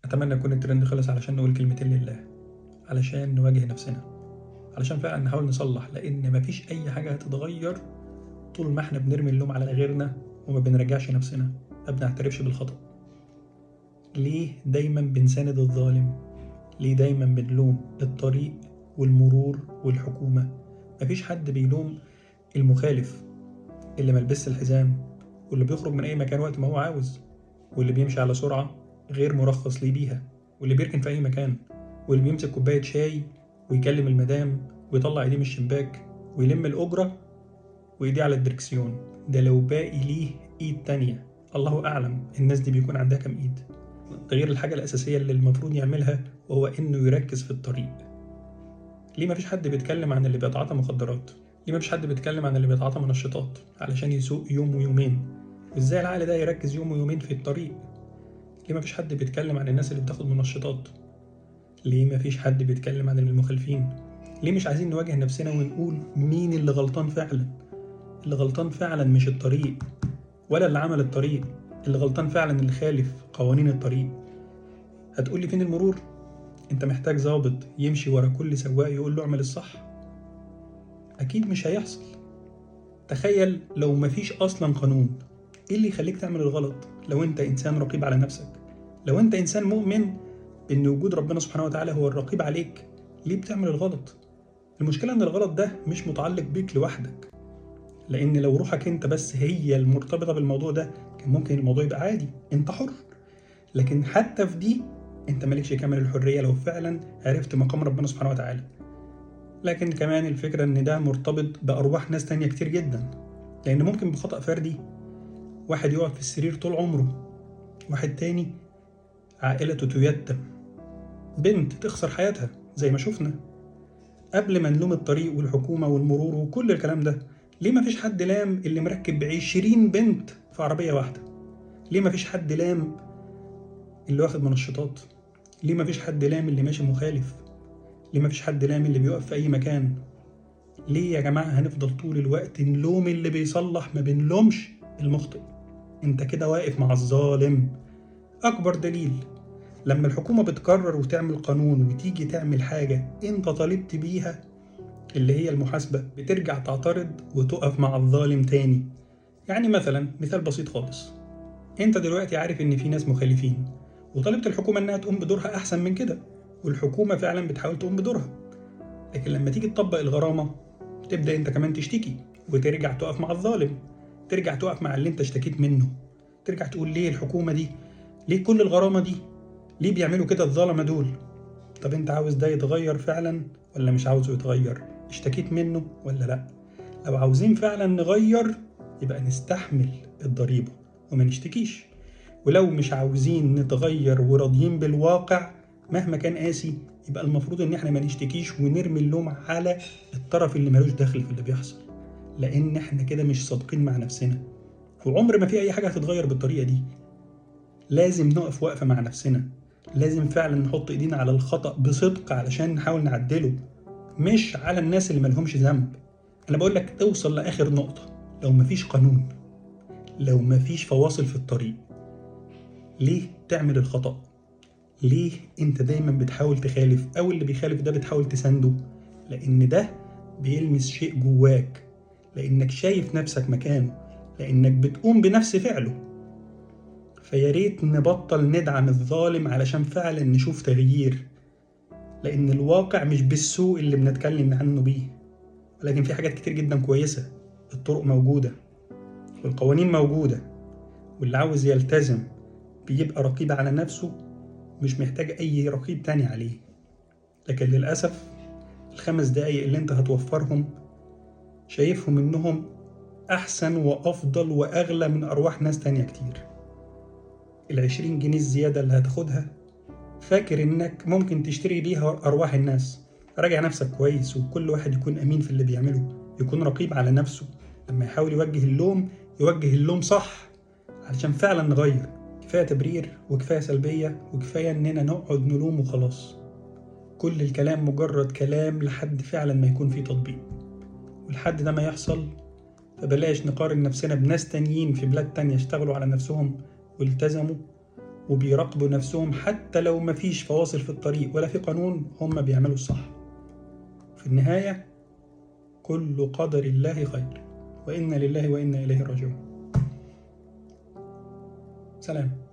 أتمنى يكون الترند خلص علشان نقول كلمتين لله، علشان نواجه نفسنا، علشان فعلا نحاول نصلح، لأن مفيش أي حاجة هتتغير طول ما احنا بنرمي اللوم على غيرنا وما بنرجعش نفسنا، ما بنعترفش بالخطأ. ليه دايما بنساند الظالم؟ ليه دايما بنلوم الطريق والمرور والحكومة؟ مفيش حد بيلوم المخالف اللي ملبس الحزام، واللي بيخرج من أي مكان وقت ما هو عاوز، واللي بيمشي على سرعة غير مرخص ليه بيها، واللي بيركن في أي مكان، واللي بيمسك كوباية شاي ويكلم المدام ويطلع ايديه من الشباك ويلم الأجرة وإيديه على الدركسيون. ده لو باقي ليه إيد تانية، الله أعلم الناس دي بيكون عندها كام إيد. ده غير الحاجة الأساسية اللي المفروض يعملها، وهو إنه يركز في الطريق. ليه مفيش حد بيتكلم عن اللي بيتعاطى مخدرات؟ ليه مفيش حد بيتكلم عن اللي بيتعاطى منشطات علشان يسوق يوم ويومين؟ وإزاي العقل ده يركز يوم ويومين في الطريق؟ ليه مفيش حد بيتكلم عن الناس اللي بتاخد منشطات؟ ليه مفيش حد بيتكلم عن المخالفين؟ ليه مش عايزين نواجه نفسنا ونقول مين اللي غلطان فعلا؟ اللي غلطان فعلا مش الطريق ولا اللي عمل الطريق، اللي غلطان فعلا اللي خالف قوانين الطريق. هتقولي فين المرور؟ انت محتاج ضابط يمشي ورا كل سواق يقول له اعمل الصح؟ اكيد مش هيحصل. تخيل لو مفيش اصلا قانون، ايه اللي يخليك تعمل الغلط؟ لو انت انسان رقيب على نفسك، لو انت انسان مؤمن بان وجود ربنا سبحانه وتعالى هو الرقيب عليك، ليه بتعمل الغلط؟ المشكلة ان الغلط ده مش متعلق بيك لوحدك، لان لو روحك انت بس هي المرتبطة بالموضوع ده كان ممكن الموضوع يبقى عادي، انت حر. لكن حتى في دي انت مالكش كامل الحرية لو فعلا عرفت مقام ربنا سبحانه وتعالى. لكن كمان الفكرة ان ده مرتبط بأرواح ناس تانية كتير جدا، لان ممكن بخطأ فردي واحد يقعد في السرير طول عمره، واحد تاني عائلته تيتم، بنت تخسر حياتها زي ما شفنا. قبل ما نلوم الطريق والحكومة والمرور وكل الكلام ده، ليه مفيش حد لام اللي مركب 20 بنت في عربية واحدة؟ ليه مفيش حد لام اللي واخد منشطات؟ ليه مفيش حد لام اللي ماشي مخالف؟ ليه مفيش حد لام اللي بيقف في أي مكان؟ ليه يا جماعة هنفضل طول الوقت نلوم اللي بيصلح، ما بنلومش المخطئ؟ انت كده واقف مع الظالم. أكبر دليل لما الحكومة بتقرر وتعمل قانون وتيجي تعمل حاجة انت طالبت بيها، اللي هي المحاسبة، بترجع تعترض وتقف مع الظالم تاني. يعني مثلا مثال بسيط خالص، انت دلوقتي عارف ان في ناس مخالفين وطالبت الحكومة انها تقوم بدورها احسن من كده، والحكومة فعلا بتحاول تقوم بدورها. لكن لما تيجي تطبق الغرامة تبدأ انت كمان تشتكي وترجع تقف مع الظالم، ترجع تقف مع اللي انت اشتكيت منه، ترجع تقول ليه الحكومة دي، ليه كل الغرامة دي، ليه بيعملوا كده الظلمة دول؟ طب انت عاوز ده يتغير فعلا ولا مش عاوزه يتغير؟ اشتكيت منه ولا لا؟ لو عاوزين فعلا نغير يبقى نستحمل الضريبة وما نشتكيش، ولو مش عاوزين نتغير وراضيين بالواقع مهما كان قاسي، يبقى المفروض ان احنا ما نشتكيش ونرمي اللوم على الطرف اللي ملوش دخل في اللي بيحصل، لان احنا كده مش صادقين مع نفسنا. وعمر ما في اي حاجة هتتغير بالطريقة دي. لازم نقف وقفة مع نفسنا، لازم فعلا نحط ايدينا على الخطأ بصدق علشان نحاول نعدله، مش على الناس اللي ملهمش ذنب. انا بقول لك توصل لاخر نقطة. لو مفيش قانون، لو مفيش فواصل في الطريق، ليه تعمل الخطأ؟ ليه انت دايما بتحاول تخالف، او اللي بيخالف ده بتحاول تسنده؟ لان ده بيلمس شيء جواك، لانك شايف نفسك مكانه، لانك بتقوم بنفس فعله. فياريت نبطل ندعم الظالم علشان فعلا نشوف تغيير، لان الواقع مش بالسوء اللي بنتكلم عنه بيه، ولكن في حاجات كتير جدا كويسة. الطرق موجودة والقوانين موجودة، واللي عاوز يلتزم بيبقى رقيب على نفسه، مش محتاج أي رقيب تاني عليه. لكن للأسف ال5 دقايق اللي انت هتوفرهم شايفهم انهم أحسن وأفضل وأغلى من أرواح ناس تانية كتير. ال20 جنيه الزيادة اللي هتاخدها فاكر انك ممكن تشتري بيها أرواح الناس؟ راجع نفسك كويس، وكل واحد يكون أمين في اللي بيعمله، يكون رقيب على نفسه. لما يحاول يوجه اللوم يوجه اللوم صح علشان فعلا نغير. كفاية تبرير وكفاية سلبية وكفاية اننا نقعد نلوم وخلاص. كل الكلام مجرد كلام لحد فعلا ما يكون فيه تطبيق، ولحد ده ما يحصل فبلاش نقارن نفسنا بناس تانيين في بلاد تانية اشتغلوا على نفسهم والتزموا وبيراقبوا نفسهم حتى لو مفيش فواصل في الطريق ولا في قانون، هم بيعملوا الصح. في النهاية كل قدر الله خير، وإنا لله وإنا إليه راجعون. سلام.